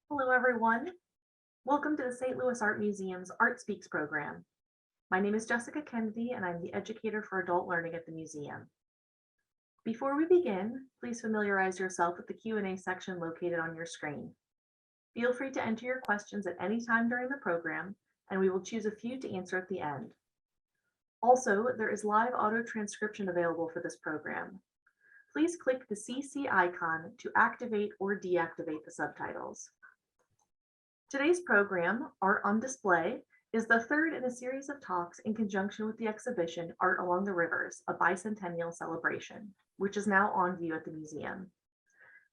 Hello, everyone. Welcome to the St. Louis Art Museum's Art Speaks program. My name is Jessica Kennedy, and I'm the educator for adult learning at the museum. Before we begin, please familiarize yourself with the Q&A section located on your screen. Feel free to enter your questions at any time during the program, and we will choose a few to answer at the end. Also, there is live auto transcription available for this program. Please click the CC icon to activate or deactivate the subtitles. Today's program, Art on Display, is the third in a series of talks in conjunction with the exhibition Art Along the Rivers, a bicentennial celebration, which is now on view at the museum.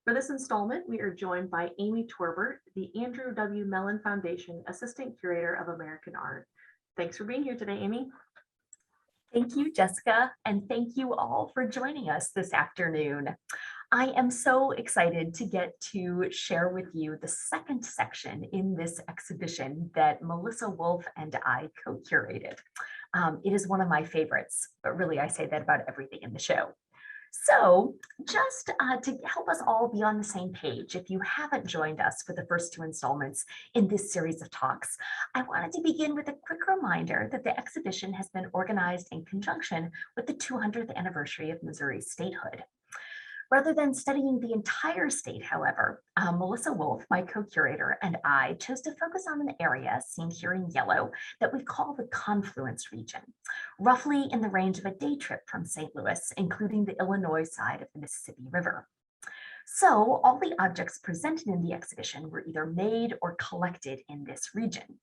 For this installment, we are joined by Amy Torbert, the Andrew W. Mellon Foundation Assistant Curator of American Art. Thanks for being here today, Amy. Thank you, Jessica, and thank you all for joining us this afternoon. I am so excited to get to share with you the second section in this exhibition that Melissa Wolf and I co-curated. It is one of my favorites, but really I say that about everything in the show. So just to help us all be on the same page, if you haven't joined us for the first two installments in this series of talks, I wanted to begin with a quick reminder that the exhibition has been organized in conjunction with the 200th anniversary of Missouri's statehood. Rather than studying the entire state, however, Melissa Wolf, my co-curator, and I chose to focus on an area seen here in yellow that we call the Confluence region, roughly in the range of a day trip from St. Louis, including the Illinois side of the Mississippi River. So all the objects presented in the exhibition were either made or collected in this region.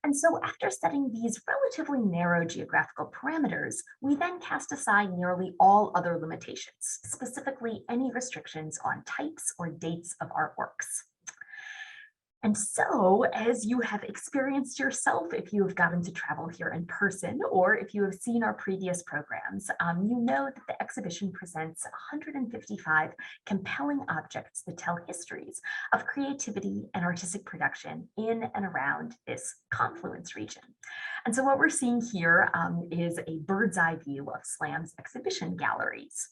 And so after studying these relatively narrow geographical parameters, we then cast aside nearly all other limitations, specifically any restrictions on types or dates of artworks. And so, as you have experienced yourself, if you have gotten to travel here in person, or if you have seen our previous programs, you know that the exhibition presents 155 compelling objects that tell histories of creativity and artistic production in and around this confluence region. And so what we're seeing here is a bird's eye view of SLAM's exhibition galleries.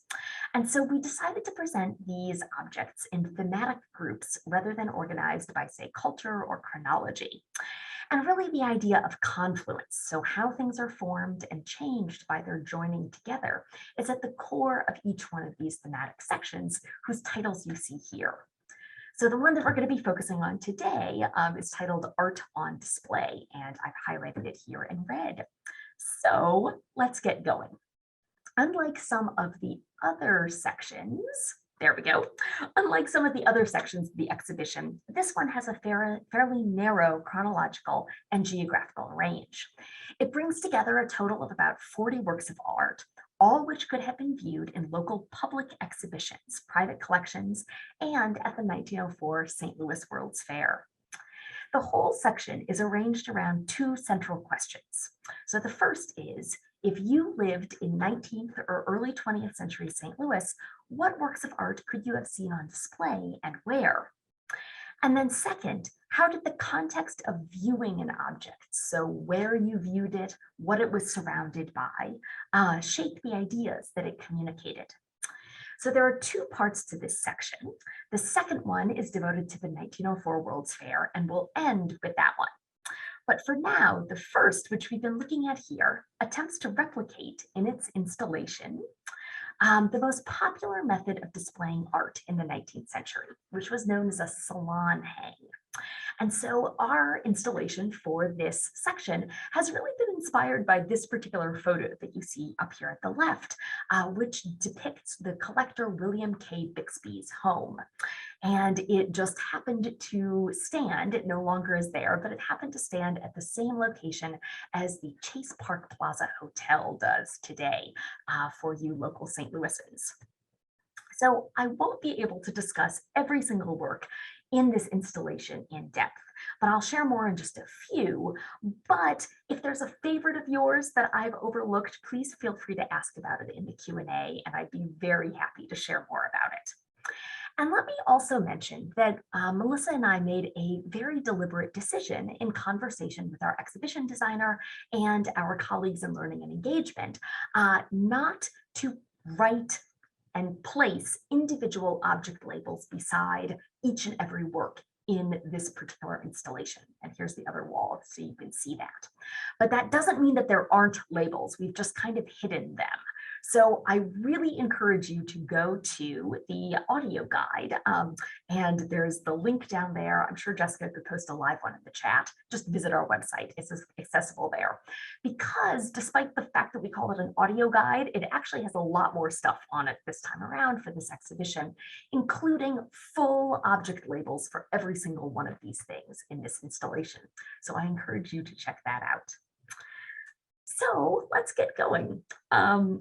And so we decided to present these objects in thematic groups rather than organized by, say, culture or chronology. And really the idea of confluence, so how things are formed and changed by their joining together, is at the core of each one of these thematic sections whose titles you see here. So the one that we're going to be focusing on today is titled Art on Display, and I've highlighted it here in red. So let's get going. Unlike some of the other sections, there we go. Unlike some of the other sections of the exhibition, this one has a fairly narrow chronological and geographical range. It brings together a total of about 40 works of art, all which could have been viewed in local public exhibitions, private collections, and at the 1904 St. Louis World's Fair. The whole section is arranged around two central questions. So the first is, if you lived in 19th or early 20th century St. Louis, what works of art could you have seen on display and where? And then second, how did the context of viewing an object, so where you viewed it, what it was surrounded by, shape the ideas that it communicated? So there are two parts to this section. The second one is devoted to the 1904 World's Fair, and we'll end with that one. But for now, the first, which we've been looking at here, attempts to replicate in its installation the most popular method of displaying art in the 19th century, which was known as a salon hang. And so our installation for this section has really been inspired by this particular photo that you see up here at the left, which depicts the collector William K. Bixby's home. And it just happened to stand, it no longer is there, but it happened to stand at the same location as the Chase Park Plaza Hotel does today for you local St. Louisans. So I won't be able to discuss every single work in this installation in depth, but I'll share more in just a few. But if there's a favorite of yours that I've overlooked, please feel free to ask about it in the Q&A, and I'd be very happy to share more about it. And let me also mention that Melissa and I made a very deliberate decision in conversation with our exhibition designer and our colleagues in learning and engagement, not to write and place individual object labels beside each and every work in this particular installation. And here's the other wall, so you can see that. But that doesn't mean that there aren't labels. We've just kind of hidden them. So I really encourage you to go to the audio guide, and there's the link down there. I'm sure Jessica could post a live one in the chat. Just visit our website. It's accessible there. Because despite the fact that we call it an audio guide, it actually has a lot more stuff on it this time around for this exhibition, including full object labels for every single one of these things in this installation. So I encourage you to check that out. So let's get going.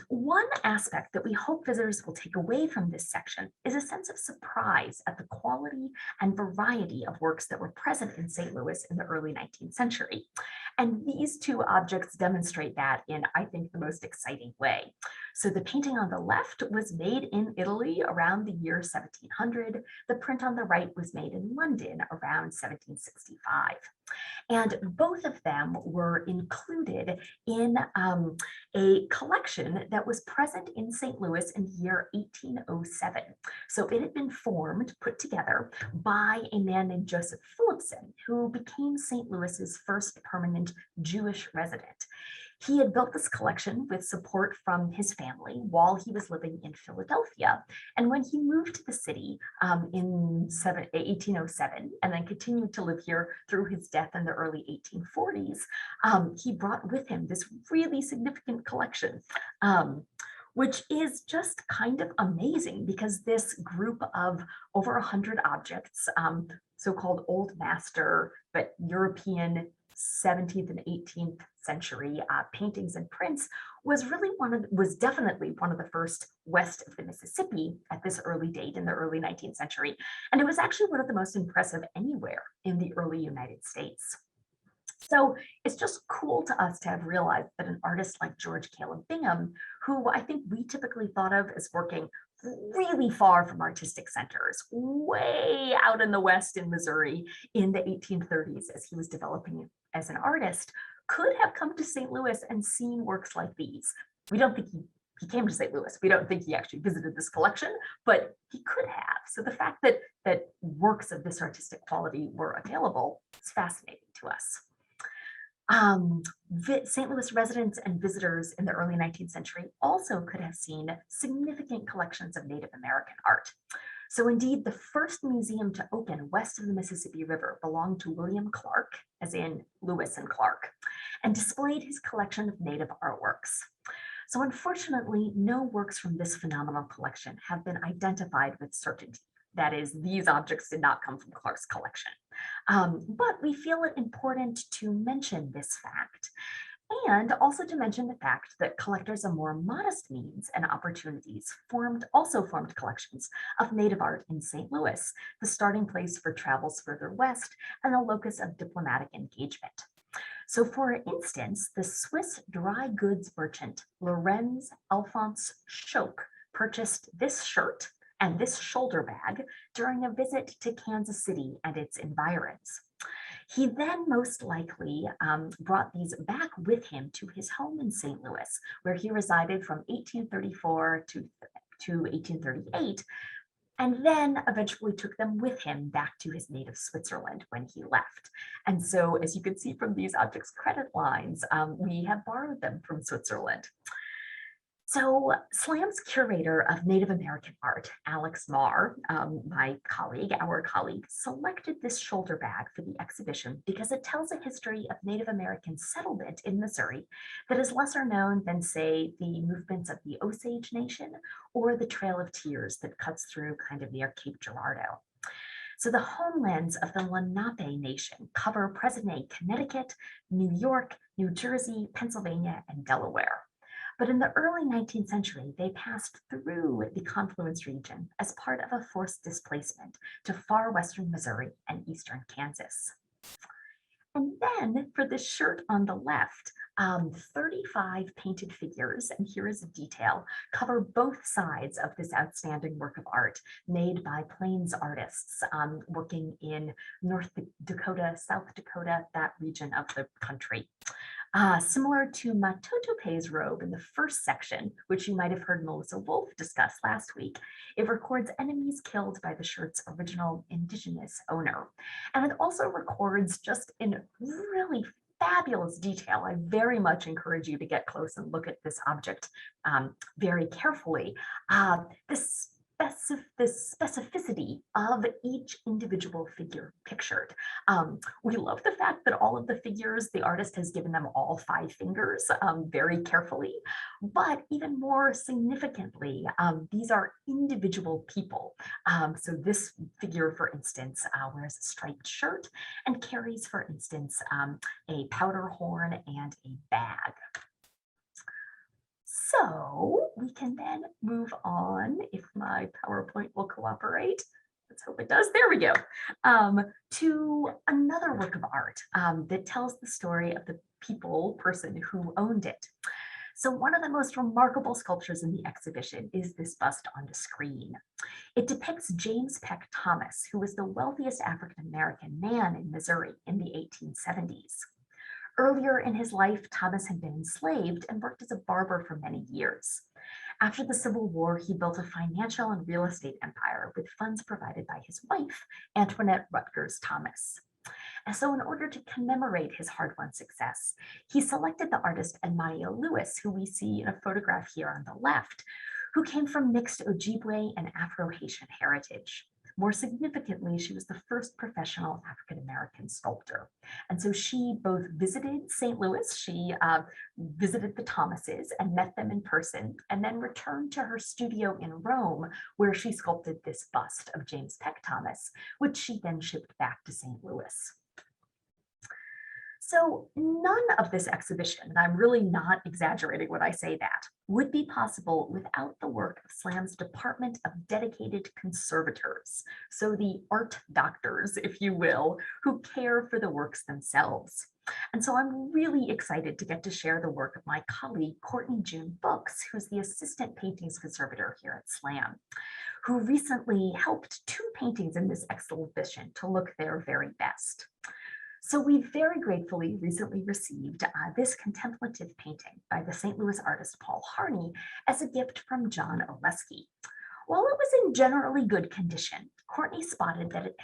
One aspect that we hope visitors will take away from this section is a sense of surprise at the quality and variety of works that were present in St. Louis in the early 19th century. And these two objects demonstrate that in, I think, the most exciting way. So the painting on the left was made in Italy around the year 1700. The print on the right was made in London around 1765. And both of them were included in a collection that was present in St. Louis in the year 1807. So it had been formed, put together by a man named Joseph Philipson, who became St. Louis's first permanent Jewish resident. He had built this collection with support from his family while he was living in Philadelphia. And when he moved to the city in 1807 and then continued to live here through his death in the early 1840s, he brought with him this really significant collection, which is just kind of amazing because this group of over 100 objects, so-called Old Master, but European 17th and 18th century paintings and prints was definitely one of the first west of the Mississippi at this early date in the early 19th century. And it was actually one of the most impressive anywhere in the early United States. So it's just cool to us to have realized that an artist like George Caleb Bingham, who I think we typically thought of as working really far from artistic centers, way out in the West in Missouri in the 1830s as he was developing as an artist, could have come to St. Louis and seen works like these. We don't think he came to St. Louis. We don't think he actually visited this collection, but he could have. So the fact that works of this artistic quality were available is fascinating to us. St. Louis residents and visitors in the early 19th century also could have seen significant collections of Native American art. So indeed, the first museum to open west of the Mississippi River belonged to William Clark, as in Lewis and Clark, and displayed his collection of Native artworks. So unfortunately, no works from this phenomenal collection have been identified with certainty. That is, these objects did not come from Clark's collection. But we feel it important to mention this fact, and also to mention the fact that collectors of more modest means and opportunities also formed collections of Native art in St. Louis, the starting place for travels further west and a locus of diplomatic engagement. So for instance, the Swiss dry goods merchant Lorenz Alphonse Schoch purchased this shirt and this shoulder bag during a visit to Kansas City and its environs. He then most likely brought these back with him to his home in St. Louis, where he resided from 1834 to 1838, and then eventually took them with him back to his native Switzerland when he left. And so, as you can see from these objects credit lines, we have borrowed them from Switzerland. So SLAM's curator of Native American art, Alex Marr, our colleague, selected this shoulder bag for the exhibition because it tells a history of Native American settlement in Missouri that is lesser known than, say, the movements of the Osage Nation or the Trail of Tears that cuts through kind of near Cape Girardeau. So the homelands of the Lenape Nation cover present-day Connecticut, New York, New Jersey, Pennsylvania, and Delaware. But in the early 19th century, they passed through the Confluence region as part of a forced displacement to far western Missouri and eastern Kansas. And then for this shirt on the left, 35 painted figures, and here is a detail, cover both sides of this outstanding work of art made by Plains artists working in North Dakota, South Dakota, that region of the country. Similar to Matotope's robe in the first section, which you might have heard Melissa Wolf discuss last week, it records enemies killed by the shirt's original indigenous owner. And it also records, just in really fabulous detail, I very much encourage you to get close and look at this object very carefully, this the specificity of each individual figure pictured. We love the fact that all of the figures, the artist has given them all 5 fingers very carefully, but even more significantly, these are individual people. So this figure, for instance, wears a striped shirt and carries, for instance, a powder horn and a bag. So we can then move on, if my PowerPoint will cooperate. Let's hope it does. There we go. To another work of art that tells the story of the person who owned it. So one of the most remarkable sculptures in the exhibition is this bust on the screen. It depicts James Peck Thomas, who was the wealthiest African-American man in Missouri in the 1870s. Earlier in his life, Thomas had been enslaved and worked as a barber for many years. After the Civil War, he built a financial and real estate empire with funds provided by his wife, Antoinette Rutgers Thomas. And so in order to commemorate his hard-won success, he selected the artist Edmaya Lewis, who we see in a photograph here on the left, who came from mixed Ojibwe and Afro-Haitian heritage. More significantly, she was the first professional African-American sculptor. And so she both visited St. Louis, she visited the Thomases and met them in person, and then returned to her studio in Rome, where she sculpted this bust of James Peck Thomas, which she then shipped back to St. Louis. So none of this exhibition, and I'm really not exaggerating when I say that, would be possible without the work of SLAM's Department of Dedicated Conservators, so the art doctors, if you will, who care for the works themselves. And so I'm really excited to get to share the work of my colleague, Courtney June Books, who's the Assistant Paintings Conservator here at SLAM, who recently helped 2 paintings in this exhibition to look their very best. So we very gratefully recently received this contemplative painting by the St. Louis artist Paul Harney as a gift from John Oleski. While it was in generally good condition, Courtney spotted that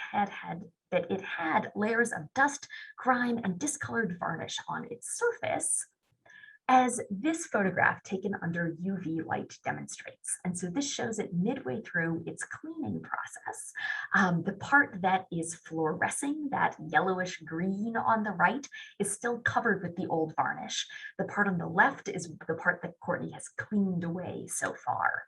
it had layers of dust, grime, and discolored varnish on its surface, as this photograph taken under UV light demonstrates. And so this shows it midway through its cleaning process. The part that is fluorescing, that yellowish green on the right, is still covered with the old varnish. The part on the left is the part that Courtney has cleaned away so far.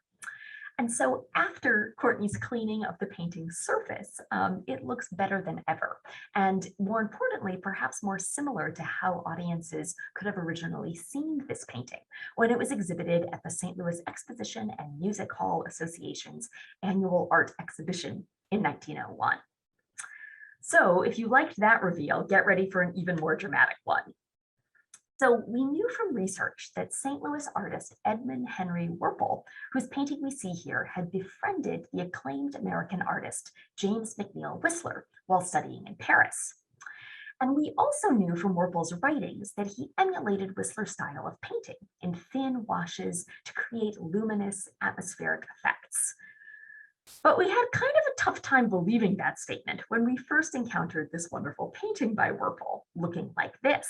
And so after Courtney's cleaning of the painting's surface, it looks better than ever. And more importantly, perhaps more similar to how audiences could have originally seen this painting when it was exhibited at the St. Louis Exposition and Music Hall Association's annual art exhibition in 1901. So if you liked that reveal, get ready for an even more dramatic one. So we knew from research that St. Louis artist Edmund Henry Werpel, whose painting we see here, had befriended the acclaimed American artist James McNeill Whistler while studying in Paris. And we also knew from Werpel's writings that he emulated Whistler's style of painting in thin washes to create luminous atmospheric effects. But we had kind of a tough time believing that statement when we first encountered this wonderful painting by Werpel, looking like this.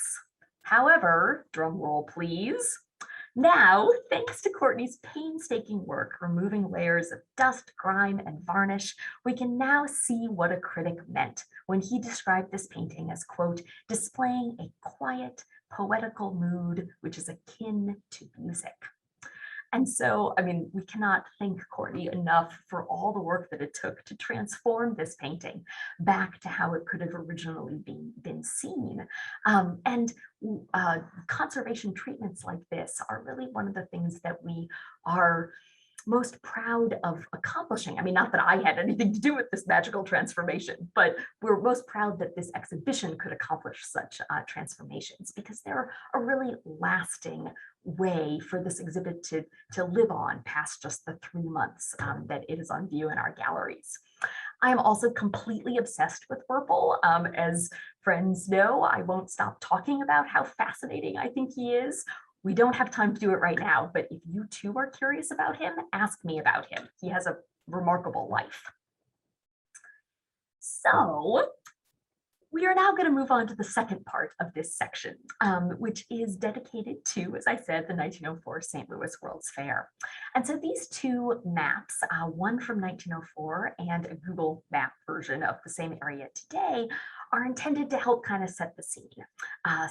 However, drum roll please, now, thanks to Courtney's painstaking work removing layers of dust, grime, and varnish, we can now see what a critic meant when he described this painting as, quote, displaying a quiet, poetical mood which is akin to music. And so, I mean, we cannot thank Courtney enough for all the work that it took to transform this painting back to how it could have originally been seen. Conservation treatments like this are really one of the things that we are most proud of accomplishing. I mean, not that I had anything to do with this magical transformation, but we're most proud that this exhibition could accomplish such transformations because they're a really lasting way for this exhibit to live on past just the 3 months that it is on view in our galleries. I am also completely obsessed with Whirlpool. As friends know, I won't stop talking about how fascinating I think he is. We don't have time to do it right now, but if you too are curious about him, ask me about him. He has a remarkable life. So we are now going to move on to the second part of this section, which is dedicated to, as I said, the 1904 St. Louis World's Fair. And so these two maps, one from 1904 and a Google map version of the same area today, are intended to help kind of set the scene.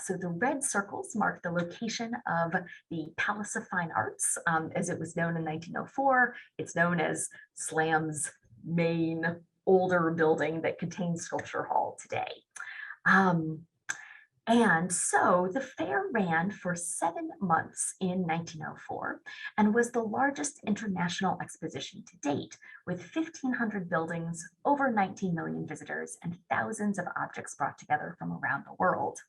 So the red circles mark the location of the Palace of Fine Arts, as it was known in 1904. It's known as SLAM's main older building that contains Sculpture Hall today. And so the fair ran for 7 months in 1904 and was the largest international exposition to date, with 1,500 buildings, over 19 million visitors, and thousands of objects brought together from around the world.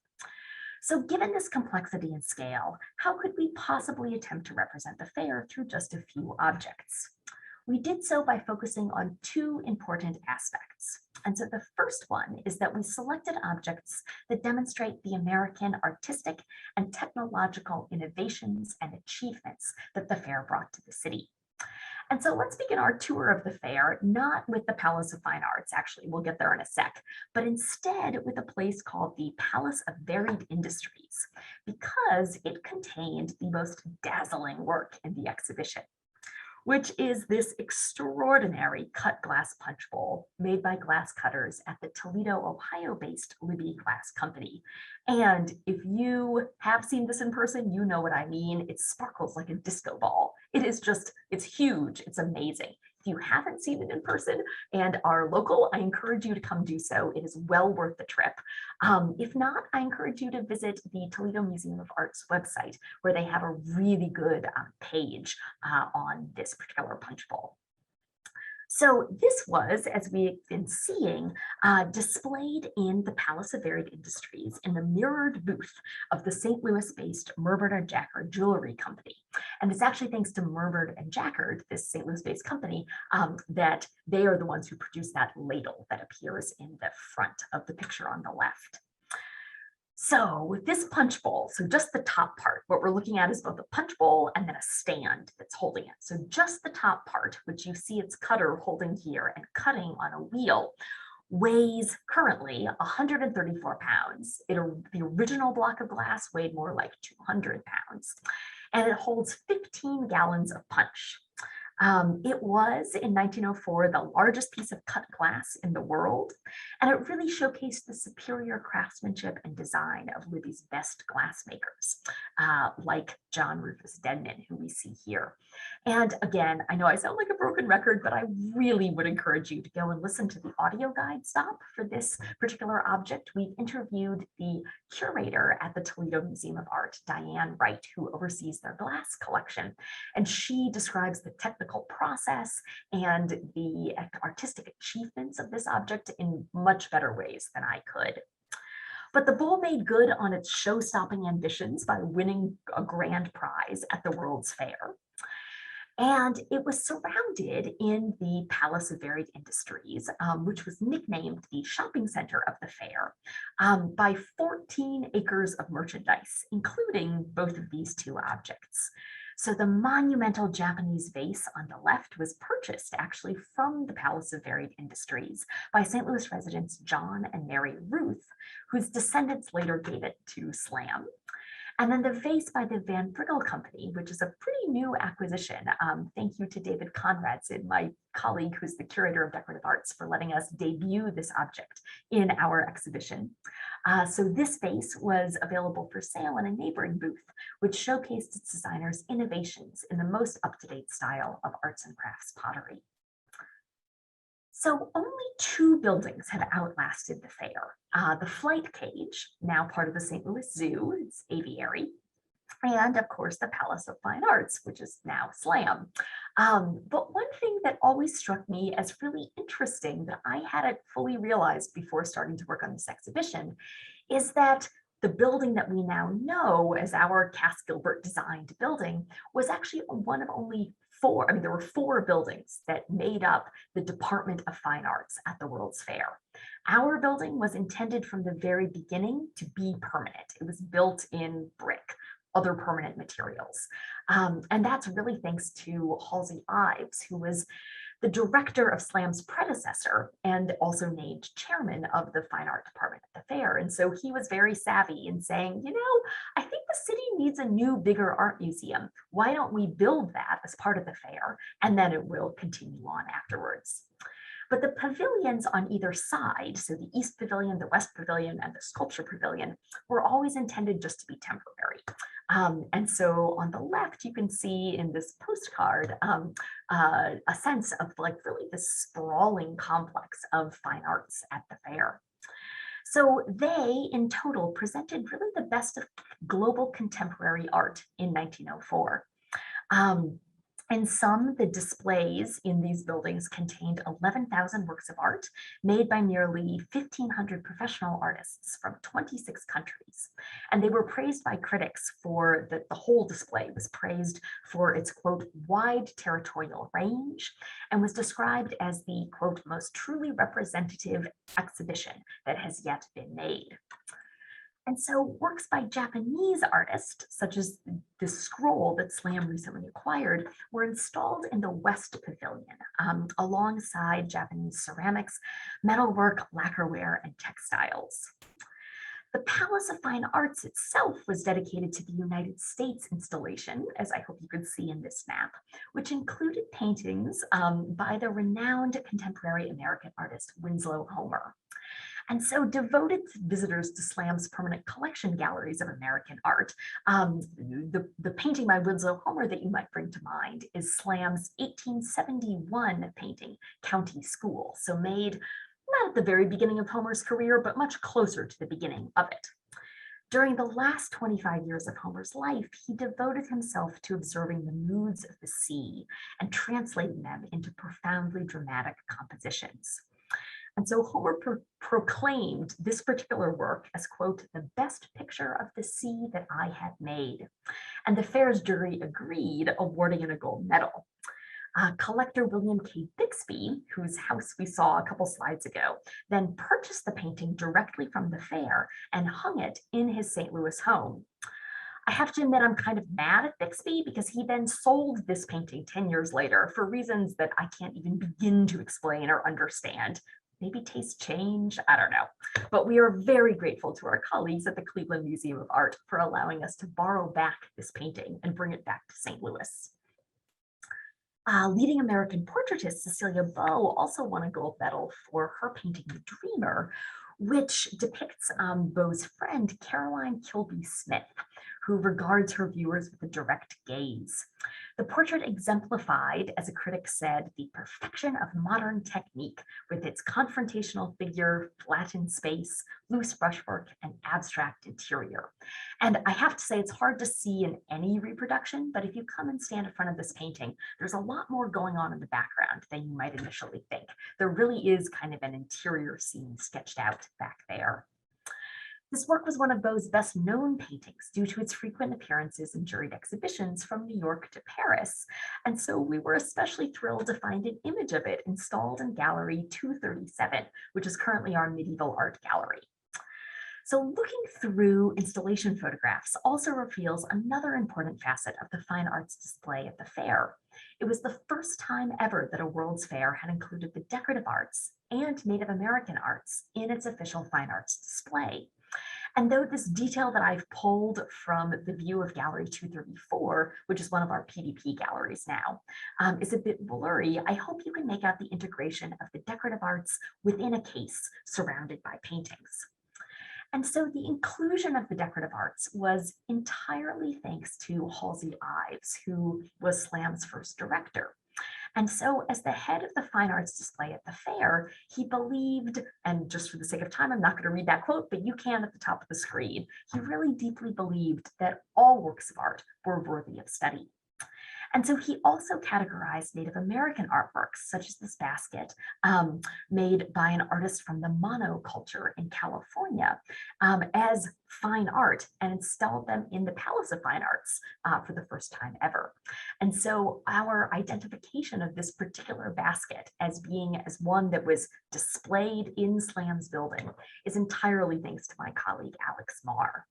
So given this complexity and scale, how could we possibly attempt to represent the fair through just a few objects? We did so by focusing on two important aspects. And so the first one is that we selected objects that demonstrate the American artistic and technological innovations and achievements that the fair brought to the city. And so let's begin our tour of the fair, not with the Palace of Fine Arts, actually, we'll get there in a sec, but instead with a place called the Palace of Varied Industries, because it contained the most dazzling work in the exhibition, which is this extraordinary cut glass punch bowl made by glass cutters at the Toledo, Ohio-based Libby Glass Company. And if you have seen this in person, you know what I mean. It sparkles like a disco ball. It is just, it's huge, it's amazing. If you haven't seen it in person and are local, I encourage you to come do so. It is well worth the trip. If not, I encourage you to visit the Toledo Museum of Art's website, where they have a really good page on this particular punch bowl. So this was, as we've been seeing, displayed in the Palace of Varied Industries in the mirrored booth of the St. Louis-based Merbert and Jackard Jewelry Company. And it's actually thanks to Merbert and Jackard, this St. Louis-based company, that they are the ones who produce that ladle that appears in the front of the picture on the left. So with this punch bowl, so just the top part, what we're looking at is both a punch bowl and then a stand that's holding it. So just the top part, which you see its cutter holding here and cutting on a wheel, weighs currently 134 pounds. The original block of glass weighed more like 200 pounds, and it holds 15 gallons of punch. It was in 1904 the largest piece of cut glass in the world, and it really showcased the superior craftsmanship and design of Libby's best glassmakers, like John Rufus Denman, who we see here. And again, I know I sound like a broken record, but I really would encourage you to go and listen to the audio guide stop for this particular object. We've interviewed the curator at the Toledo Museum of Art, Diane Wright, who oversees their glass collection, and she describes the technical process and the artistic achievements of this object in much better ways than I could. But the bowl made good on its show-stopping ambitions by winning a grand prize at the World's Fair. And it was surrounded in the Palace of Varied Industries, which was nicknamed the shopping center of the fair, by 14 acres of merchandise, including both of these two objects. So the monumental Japanese vase on the left was purchased actually from the Palace of Varied Industries by St. Louis residents John and Mary Ruth, whose descendants later gave it to SLAM. And then the vase by the Van Briggle Company, which is a pretty new acquisition. Thank you to David Conradson, my colleague who's the curator of decorative arts, for letting us debut this object in our exhibition. So this vase was available for sale in a neighboring booth, which showcased its designers' innovations in the most up-to-date style of arts and crafts pottery. So only 2 buildings have outlasted the fair. The Flight Cage, now part of the St. Louis Zoo, it's aviary, and of course the Palace of Fine Arts, which is now SLAM. But one thing that always struck me as really interesting that I hadn't fully realized before starting to work on this exhibition is that the building that we now know as our Cass Gilbert designed building was actually one of only there were four buildings that made up the Department of Fine Arts at the World's Fair. Our building was intended from the very beginning to be permanent. It was built in brick, other permanent materials. And that's really thanks to Halsey Ives, who was the director of SLAM's predecessor and also named chairman of the fine art department at the fair. And so he was very savvy in saying, I think the city needs a new, bigger art museum. Why don't we build that as part of the fair? And then it will continue on afterwards. But the pavilions on either side, so the East Pavilion, the West Pavilion, and the Sculpture Pavilion, were always intended just to be temporary. And so on the left, you can see in this postcard a sense of really this sprawling complex of fine arts at the fair. So they, in total, presented really the best of global contemporary art in 1904. In some, the displays in these buildings contained 11,000 works of art made by nearly 1,500 professional artists from 26 countries. And they were praised by critics for the whole display was praised for its, quote, wide territorial range, and was described as the, quote, most truly representative exhibition that has yet been made. And so works by Japanese artists, such as the scroll that SLAM recently acquired, were installed in the West Pavilion alongside Japanese ceramics, metalwork, lacquerware, and textiles. The Palace of Fine Arts itself was dedicated to the United States installation, as I hope you could see in this map, which included paintings by the renowned contemporary American artist Winslow Homer. And so devoted visitors to SLAM's permanent collection galleries of American art, the painting by Winslow Homer that you might bring to mind is SLAM's 1871 painting, County School, so made not at the very beginning of Homer's career, but much closer to the beginning of it. During the last 25 years of Homer's life, he devoted himself to observing the moods of the sea and translating them into profoundly dramatic compositions. And so Homer proclaimed this particular work as, quote, the best picture of the sea that I had made. And the fair's jury agreed, awarding it a gold medal. Collector William K. Bixby, whose house we saw a couple slides ago, then purchased the painting directly from the fair and hung it in his St. Louis home. I have to admit I'm kind of mad at Bixby because he then sold this painting 10 years later for reasons that I can't even begin to explain or understand. Maybe tastes change, I don't know. But we are very grateful to our colleagues at the Cleveland Museum of Art for allowing us to borrow back this painting and bring it back to St. Louis. Leading American portraitist Cecilia Beaux also won a gold medal for her painting The Dreamer, which depicts Beau's friend Caroline Kilby Smith, who regards her viewers with a direct gaze. The portrait exemplified, as a critic said, the perfection of modern technique with its confrontational figure, flattened space, loose brushwork, and abstract interior. And I have to say, it's hard to see in any reproduction, but if you come and stand in front of this painting, there's a lot more going on in the background than you might initially think. There really is kind of an interior scene sketched out back there. This work was one of Beau's best known paintings due to its frequent appearances in juried exhibitions from New York to Paris. And so we were especially thrilled to find an image of it installed in Gallery 237, which is currently our medieval art gallery. So looking through installation photographs also reveals another important facet of the fine arts display at the fair. It was the first time ever that a World's Fair had included the decorative arts and Native American arts in its official fine arts display. And though this detail that I've pulled from the view of Gallery 234, which is one of our PDP galleries now, is a bit blurry, I hope you can make out the integration of the decorative arts within a case surrounded by paintings. And so the inclusion of the decorative arts was entirely thanks to Halsey Ives, who was SLAM's first director. And so as the head of the fine arts display at the fair, he believed, and just for the sake of time, I'm not going to read that quote, but you can at the top of the screen, he really deeply believed that all works of art were worthy of study. And so he also categorized Native American artworks, such as this basket made by an artist from the monoculture in California, as fine art and installed them in the Palace of Fine Arts for the first time ever. And so our identification of this particular basket as being as one that was displayed in SLAM's building is entirely thanks to my colleague, Alex Marr.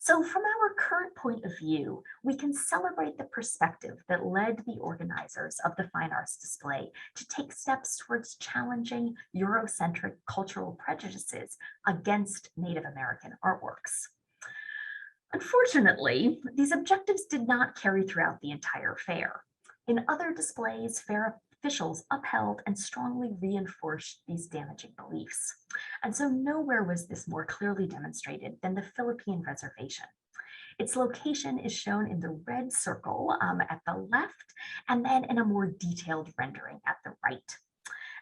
So from our current point of view, we can celebrate the perspective that led the organizers of the fine arts display to take steps towards challenging Eurocentric cultural prejudices against Native American artworks. Unfortunately, these objectives did not carry throughout the entire fair. In other displays, fair officials upheld and strongly reinforced these damaging beliefs. And so nowhere was this more clearly demonstrated than the Philippine Reservation. Its location is shown in the red circle at the left, and then in a more detailed rendering at the right.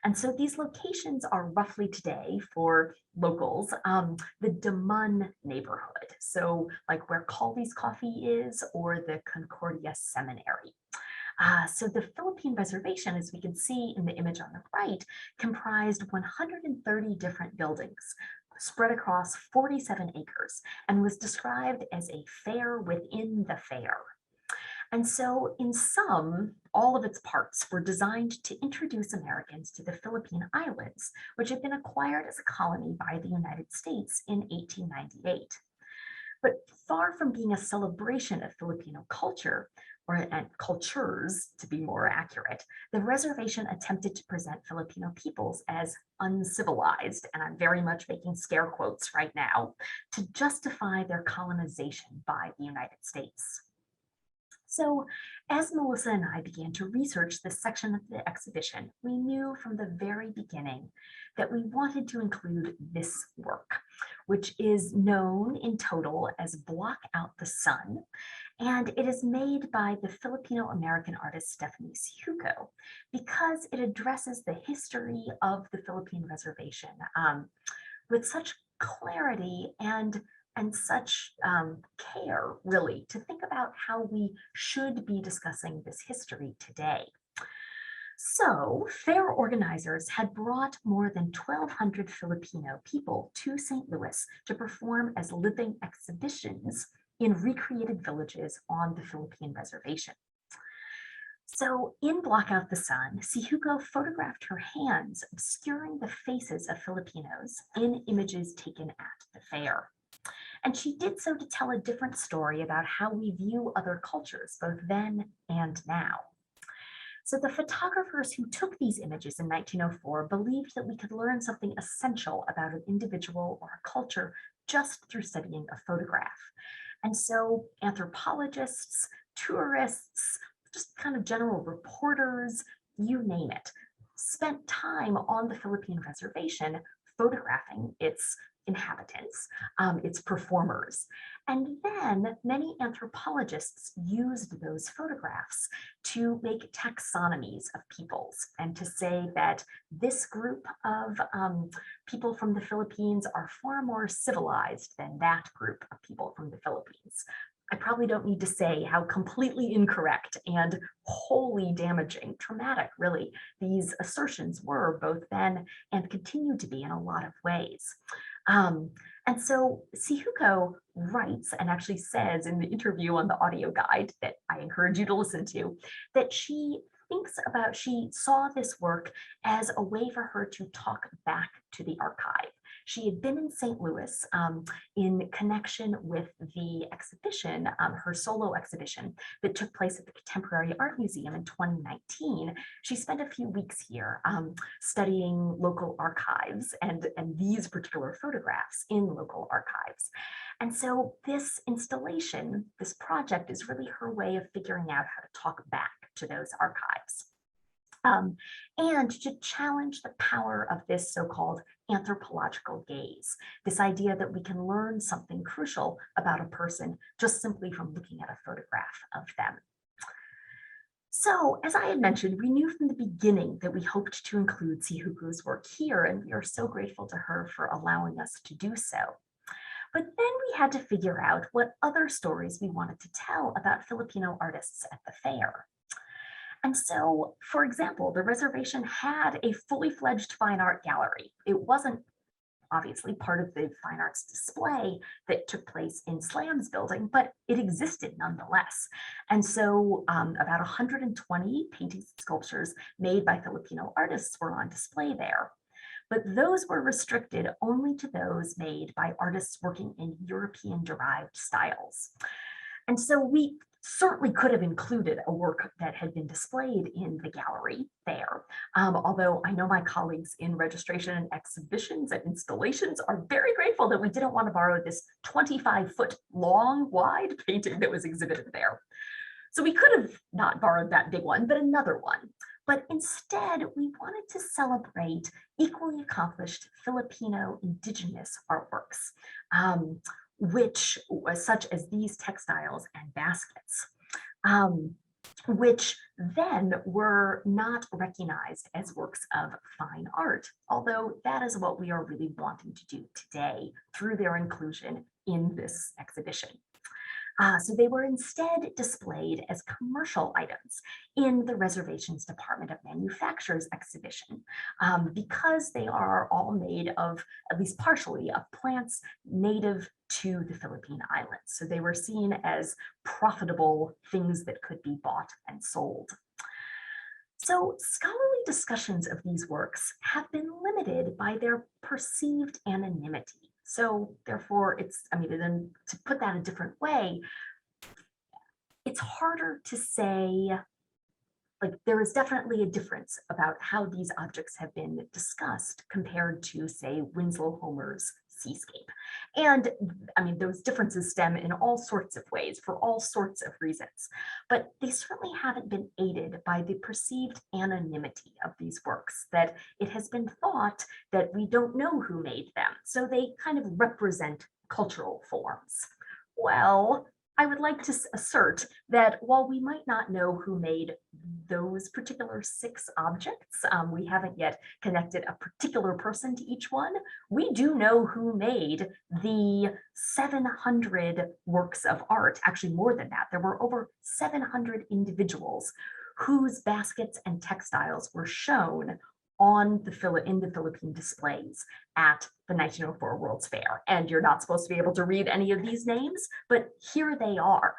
And so these locations are roughly today for locals, the Damun neighborhood. So like where Caldy's Coffee is or the Concordia Seminary. So the Philippine Reservation, as we can see in the image on the right, comprised 130 different buildings spread across 47 acres and was described as a fair within the fair. And so in sum, all of its parts were designed to introduce Americans to the Philippine Islands, which had been acquired as a colony by the United States in 1898. But far from being a celebration of Filipino culture, and cultures to be more accurate, the reservation attempted to present Filipino peoples as uncivilized, and I'm very much making scare quotes right now, to justify their colonization by the United States. So as Melissa and I began to research this section of the exhibition, we knew from the very beginning that we wanted to include this work, which is known in total as Block Out the Sun. And it is made by the Filipino-American artist Stephanie Cihuco because it addresses the history of the Philippine Reservation with such clarity and such care, really, to think about how we should be discussing this history today. So fair organizers had brought more than 1,200 Filipino people to St. Louis to perform as living exhibitions in recreated villages on the Philippine Reservation. So in Block Out the Sun, Cihuco photographed her hands obscuring the faces of Filipinos in images taken at the fair. And she did so to tell a different story about how we view other cultures, both then and now. So the photographers who took these images in 1904 believed that we could learn something essential about an individual or a culture just through studying a photograph. And so anthropologists, tourists, just kind of general reporters, you name it, spent time on the Philippine Reservation photographing its inhabitants, its performers. And then many anthropologists used those photographs to make taxonomies of peoples and to say that this group of people from the Philippines are far more civilized than that group of people from the Philippines. I probably don't need to say how completely incorrect and wholly damaging, traumatic, really, these assertions were both then and continue to be in a lot of ways. And so Cihuco writes and actually says in the interview on the audio guide that I encourage you to listen to, that she saw this work as a way for her to talk back to the archive. She had been in St. Louis in connection with the exhibition, her solo exhibition that took place at the Contemporary Art Museum in 2019. She spent a few weeks here studying local archives and these particular photographs in local archives. And so this installation, this project is really her way of figuring out how to talk back to those archives. And to challenge the power of this so-called anthropological gaze, this idea that we can learn something crucial about a person just simply from looking at a photograph of them. So, as I had mentioned, we knew from the beginning that we hoped to include Cihuco's work here, and we are so grateful to her for allowing us to do so. But then we had to figure out what other stories we wanted to tell about Filipino artists at the fair. And so, for example, the reservation had a fully fledged fine art gallery. It wasn't obviously part of the fine arts display that took place in Slam's building, but it existed nonetheless. And so about 120 paintings and sculptures made by Filipino artists were on display there. But those were restricted only to those made by artists working in European derived styles. And so we certainly could have included a work that had been displayed in the gallery there. Although I know my colleagues in registration and exhibitions and installations are very grateful that we didn't want to borrow this 25-foot long, wide painting that was exhibited there. So we could have not borrowed that big one, but another one. But instead, we wanted to celebrate equally accomplished Filipino indigenous artworks. Which such as these textiles and baskets, which then were not recognized as works of fine art, although that is what we are really wanting to do today through their inclusion in this exhibition. So they were instead displayed as commercial items in the Reservations Department of Manufacture's exhibition, because they are all made of, at least partially, of plants native to the Philippine Islands. So they were seen as profitable things that could be bought and sold. So scholarly discussions of these works have been limited by their perceived anonymity. So therefore, then to put that a different way, it's harder to say, like, there is definitely a difference about how these objects have been discussed compared to, say, Winslow Homer's seascape. And those differences stem in all sorts of ways for all sorts of reasons, but they certainly haven't been aided by the perceived anonymity of these works, that it has been thought that we don't know who made them, so they kind of represent cultural forms. Well, I would like to assert that while we might not know who made those particular 6 objects, we haven't yet connected a particular person to each one, we do know who made the 700 works of art, actually more than that. There were over 700 individuals whose baskets and textiles were shown in the Philippine displays at the 1904 World's Fair. And you're not supposed to be able to read any of these names, but here they are.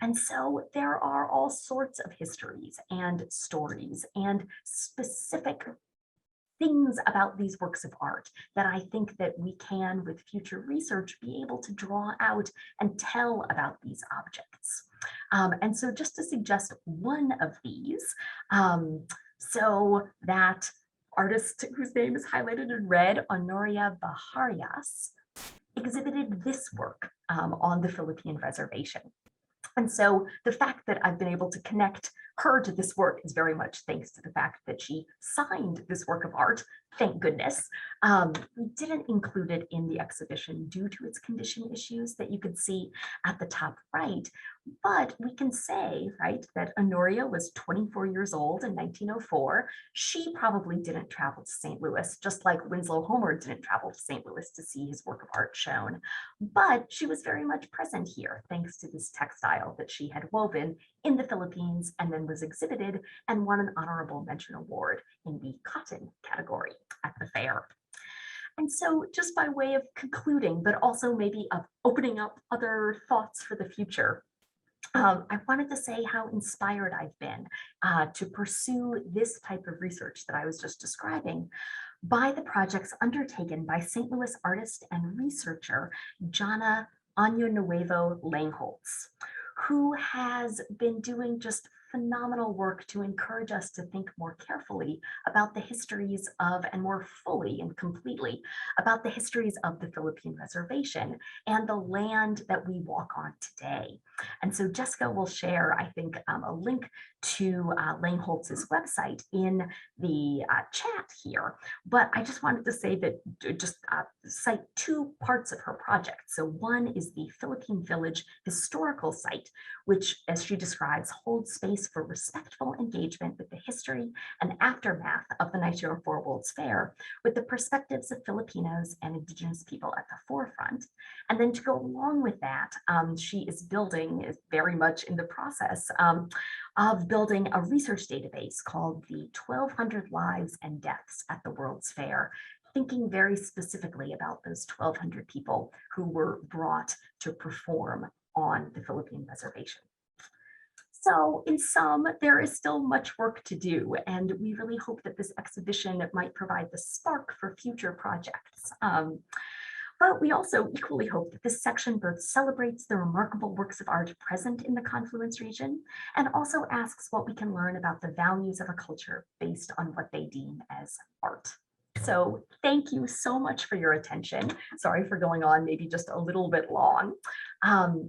And so there are all sorts of histories and stories and specific things about these works of art that I think that we can, with future research, be able to draw out and tell about these objects. And so just to suggest one of these, so that artist whose name is highlighted in red, Honoria Baharias, exhibited this work on the Philippine reservation. And so the fact that I've been able to connect her to this work is very much thanks to the fact that she signed this work of art, thank goodness. We didn't include it in the exhibition due to its condition issues that you could see at the top right, but we can say, right, that Honoria was 24 years old in 1904. She probably didn't travel to St. Louis, just like Winslow Homer didn't travel to St. Louis to see his work of art shown, but she was very much present here thanks to this textile that she had woven in the Philippines and then was exhibited and won an honorable mention award in the cotton category at the fair. And so just by way of concluding, but also maybe of opening up other thoughts for the future, I wanted to say how inspired I've been to pursue this type of research that I was just describing by the projects undertaken by St. Louis artist and researcher Jana Año Nuevo Langholtz, who has been doing just phenomenal work to encourage us to think more carefully about the histories of, and more fully and completely about the histories of the Philippine reservation and the land that we walk on today. And so Jessica will share, I think, a link to Langholtz's website in the chat here. But I just wanted to say that, just cite 2 parts of her project. So one is the Philippine Village Historical Site, which, as she describes, holds space space for respectful engagement with the history and aftermath of the 1904 World's Fair, with the perspectives of Filipinos and Indigenous people at the forefront. And then to go along with that, she is very much in the process of building a research database called the 1200 Lives and Deaths at the World's Fair, thinking very specifically about those 1,200 people who were brought to perform on the Philippine reservation. So in sum, there is still much work to do, and we really hope that this exhibition might provide the spark for future projects. But we also equally hope that this section both celebrates the remarkable works of art present in the Confluence region and also asks what we can learn about the values of a culture based on what they deem as art. So thank you so much for your attention. Sorry for going on maybe just a little bit long,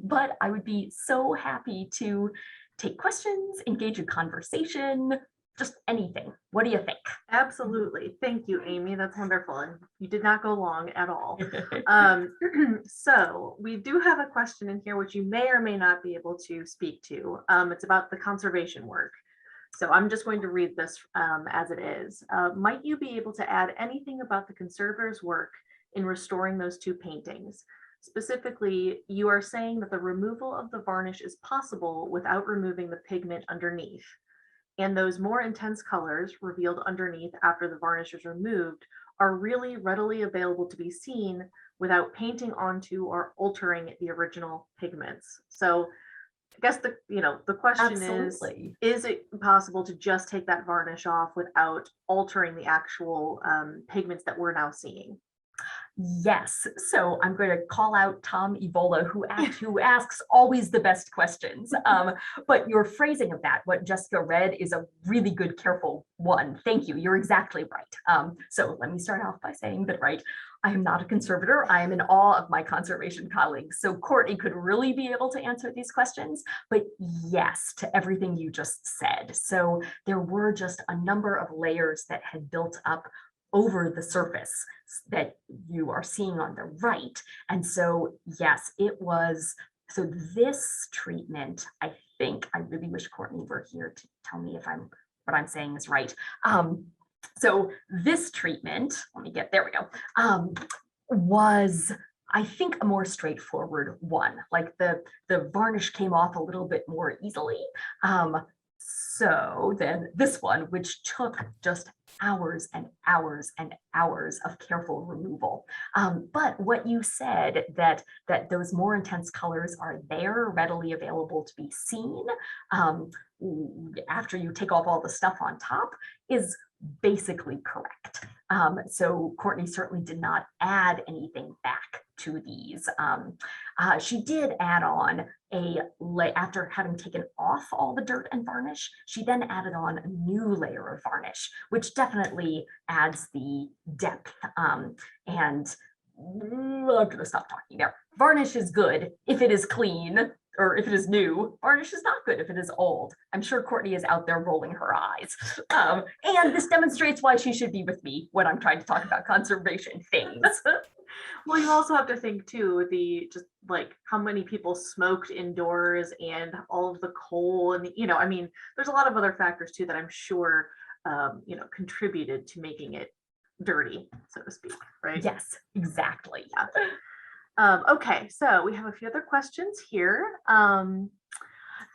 but I would be so happy to take questions, engage in conversation, just anything. What do you think? Absolutely. Thank you, Amy. That's wonderful. And you did not go long at all. So we do have a question in here, which you may or may not be able to speak to. It's about the conservation work. So I'm just going to read this as it is. Might you be able to add anything about the conservators' work in restoring those two paintings? Specifically, you are saying that the removal of the varnish is possible without removing the pigment underneath. And those more intense colors revealed underneath after the varnish is removed are really readily available to be seen without painting onto or altering the original pigments. So I guess the question Absolutely. is it possible to just take that varnish off without altering the actual pigments that we're now seeing? Yes, so I'm going to call out Tom Evola, who asks always the best questions. But your phrasing of that, what Jessica read, is a really good, careful one. Thank you. You're exactly right. So let me start off by saying that, right, I am not a conservator. I am in awe of my conservation colleagues. So Courtney could really be able to answer these questions, but yes, to everything you just said. So there were just a number of layers that had built up over the surface that you are seeing on the right. And so, yes, it was, so this treatment, I think, I really wish Courtney were here to tell me if what I'm saying is right. So this treatment, there we go, was, I think, a more straightforward one. Like the varnish came off a little bit more easily. So then this one, which took just hours and hours and hours of careful removal. But what you said, that those more intense colors are there, readily available to be seen after you take off all the stuff on top, is basically correct. So Courtney certainly did not add anything back to these. She did add on after having taken off all the dirt and varnish, she then added on a new layer of varnish, which definitely adds the depth. And I'm gonna stop talking there. Varnish is good if it is clean, or if it is new. Varnish is not good if it is old. I'm sure Courtney is out there rolling her eyes. And this demonstrates why she should be with me when I'm trying to talk about conservation things. Well, you also have to think too, just like how many people smoked indoors and all of the coal and I mean, there's a lot of other factors too that I'm sure contributed to making it dirty, so to speak, right? Yes, exactly. Yeah. Okay, so we have a few other questions here.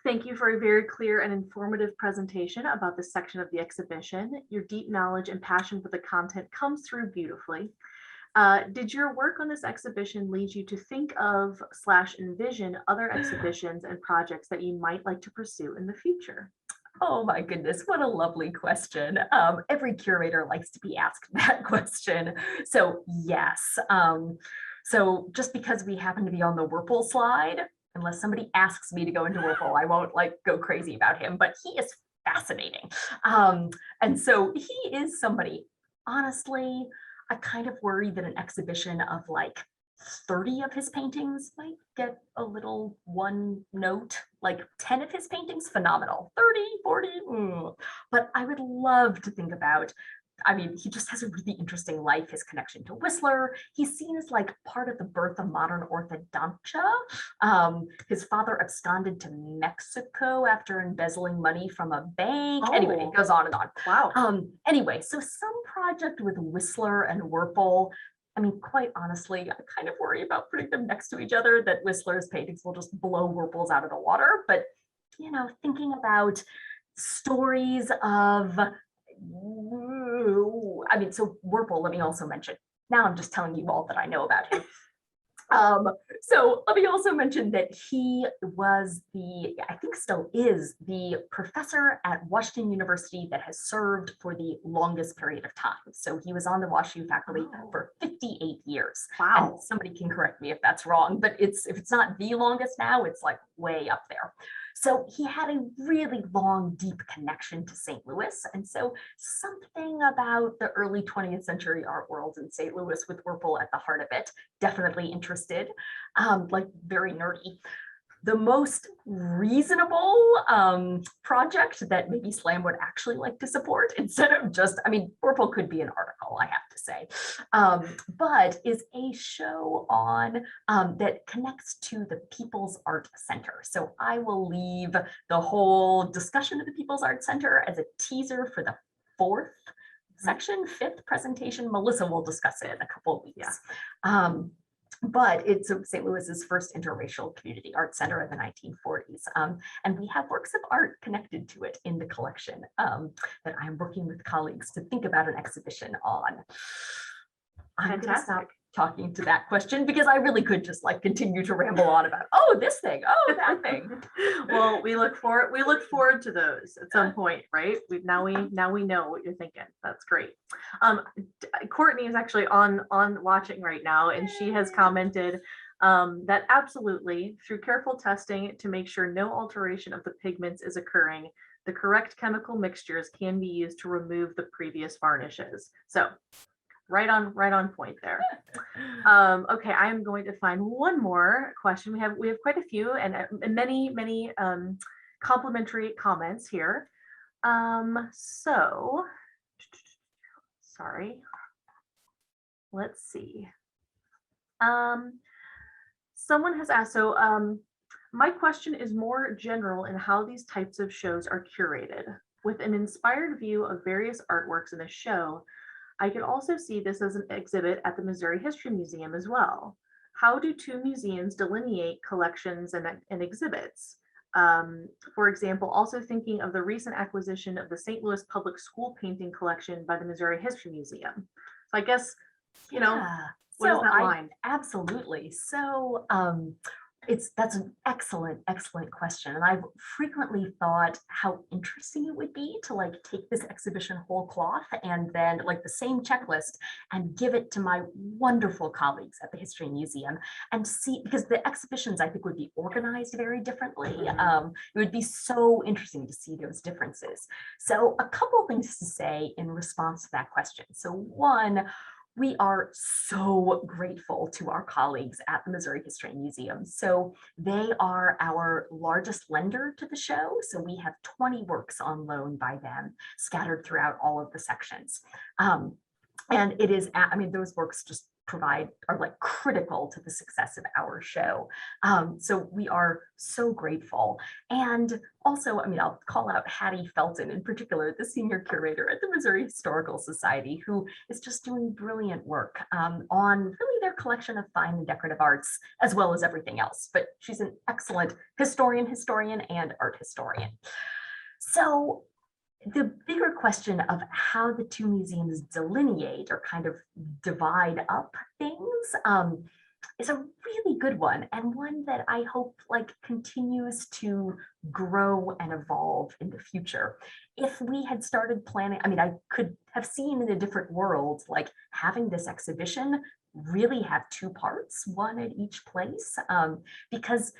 Thank you for a very clear and informative presentation about this section of the exhibition. Your deep knowledge and passion for the content comes through beautifully. Did your work on this exhibition lead you to think of / envision other exhibitions and projects that you might like to pursue in the future? Oh my goodness, what a lovely question. Every curator likes to be asked that question. So yes, so just because we happen to be on the Whirlpool slide, unless somebody asks me to go into Whirlpool, I won't go crazy about him, but he is fascinating. And so he is somebody, honestly, I kind of worry that an exhibition of 30 of his paintings might get a little one note. 10 of his paintings, phenomenal. 30, 40, but I would love to think about I mean, he just has a really interesting life, his connection to Whistler. He's seen as like part of the birth of modern orthodontia. His father absconded to Mexico after embezzling money from a bank. Anyway, Oh. it goes on and on. Wow. Anyway, so some project with Whistler and Werpel. I mean, quite honestly, I kind of worry about putting them next to each other, that Whistler's paintings will just blow Werpel's out of the water. But, thinking about stories of, so Werpel, let me also mention. Now I'm just telling you all that I know about him. So let me also mention that he was I think still is the professor at Washington University that has served for the longest period of time. So he was on the WashU faculty for 58 years. Wow. And somebody can correct me if that's wrong, but if it's not the longest now, it's like way up there. So he had a really long, deep connection to St. Louis. And so something about the early 20th century art world in St. Louis with Werpel at the heart of it, definitely interested, like very nerdy. The most reasonable project that maybe SLAM would actually like to support, instead of just, Werpel could be an article, I have to say, but is a show on that connects to the People's Art Center. So I will leave the whole discussion of the People's Art Center as a teaser for the fourth section, fifth presentation. Melissa will discuss it in a couple of weeks. But it's St. Louis's first interracial community art center in the 1940s. And we have works of art connected to it in the collection that I'm working with colleagues to think about an exhibition on. I'm going to stop talking to that question because I really could just like continue to ramble on about, oh, this thing, oh, that thing. Well, we look forward to those at some point, right? Now we know what you're thinking. That's great. Courtney is actually on watching right now, and she has commented that absolutely, through careful testing to make sure no alteration of the pigments is occurring, the correct chemical mixtures can be used to remove the previous varnishes. So right on point there. Okay, I am going to find one more question. We have quite a few and many complimentary comments here. So sorry. Let's see. Someone has asked, my question is more general in how these types of shows are curated. With an inspired view of various artworks in a show, I could also see this as an exhibit at the Missouri History Museum as well. How do two museums delineate collections and exhibits? For example, also thinking of the recent acquisition of the St. Louis Public School painting collection by the Missouri History Museum. So I guess, what is that line? Absolutely. So that's an excellent question. And I've frequently thought how interesting it would be to like take this exhibition whole cloth and then like the same checklist and give it to my wonderful colleagues at the History Museum and see, because the exhibitions I think would be organized very differently. It would be so interesting to see those differences. So a couple of things to say in response to that question. So one, we are so grateful to our colleagues at the Missouri History Museum. So they are our largest lender to the show. So we have 20 works on loan by them scattered throughout all of the sections. And it is, those works just are like critical to the success of our show. So we are so grateful. And also, I'll call out Hattie Felton in particular, the senior curator at the Missouri Historical Society, who is just doing brilliant work on really their collection of fine and decorative arts, as well as everything else. But she's an excellent historian, and art historian. So the bigger question of how the two museums delineate or kind of divide up things is a really good one, and one that I hope like continues to grow and evolve in the future. If we had started planning, I could have seen in a different world, like having this exhibition really have two parts, one at each place, because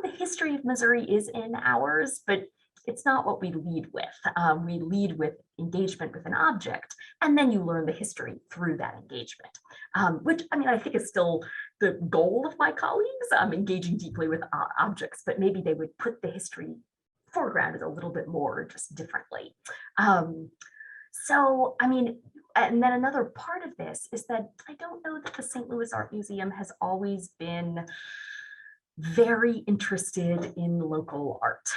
the history of Missouri is in ours, but it's not what we lead with. We lead with engagement with an object, and then you learn the history through that engagement, which I think is still the goal of my colleagues, engaging deeply with objects, but maybe they would put the history foregrounded a little bit more, just differently. So, And then another part of this is that I don't know that the St. Louis Art Museum has always been very interested in local art,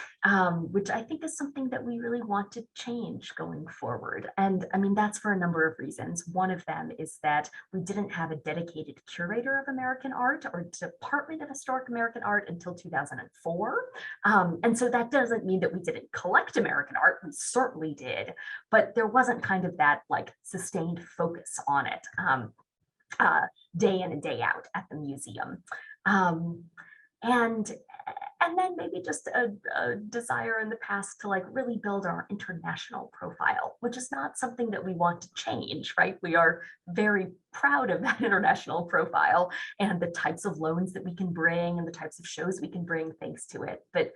which I think is something that we really want to change going forward. And I mean, that's for a number of reasons. One of them is that we didn't have a dedicated curator of American art or Department of Historic American Art until 2004. And so that doesn't mean that we didn't collect American art, we certainly did, but there wasn't kind of that like sustained focus on it day in and day out at the museum. Um, and and then maybe just a desire in the past to like really build our international profile, which is not something that we want to change, right? We are very proud of that international profile and the types of loans that we can bring and the types of shows we can bring thanks to it. But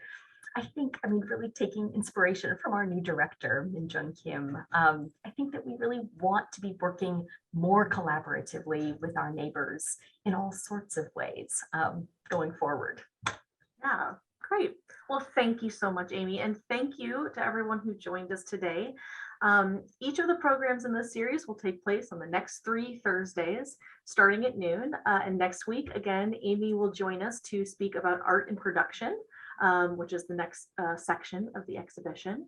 I think, I mean, really taking inspiration from our new director, Min Jun Kim, I think that we really want to be working more collaboratively with our neighbors in all sorts of ways going forward. Yeah, great. Well, thank you so much, Amy, and thank you to everyone who joined us today. Each of the programs in this series will take place on the next 3 Thursdays, starting at noon. And next week, again, Amy will join us to speak about art and production, which is the next section of the exhibition.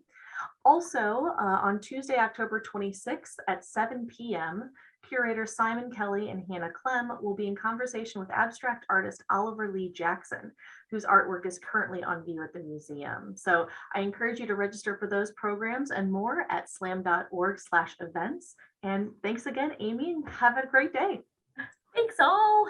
Also, on Tuesday, October 26th at 7 p.m., curator Simon Kelly and Hannah Clem will be in conversation with abstract artist Oliver Lee Jackson, whose artwork is currently on view at the museum. So I encourage you to register for those programs and more at slam.org/events. And thanks again, Amy, and have a great day. Thanks all.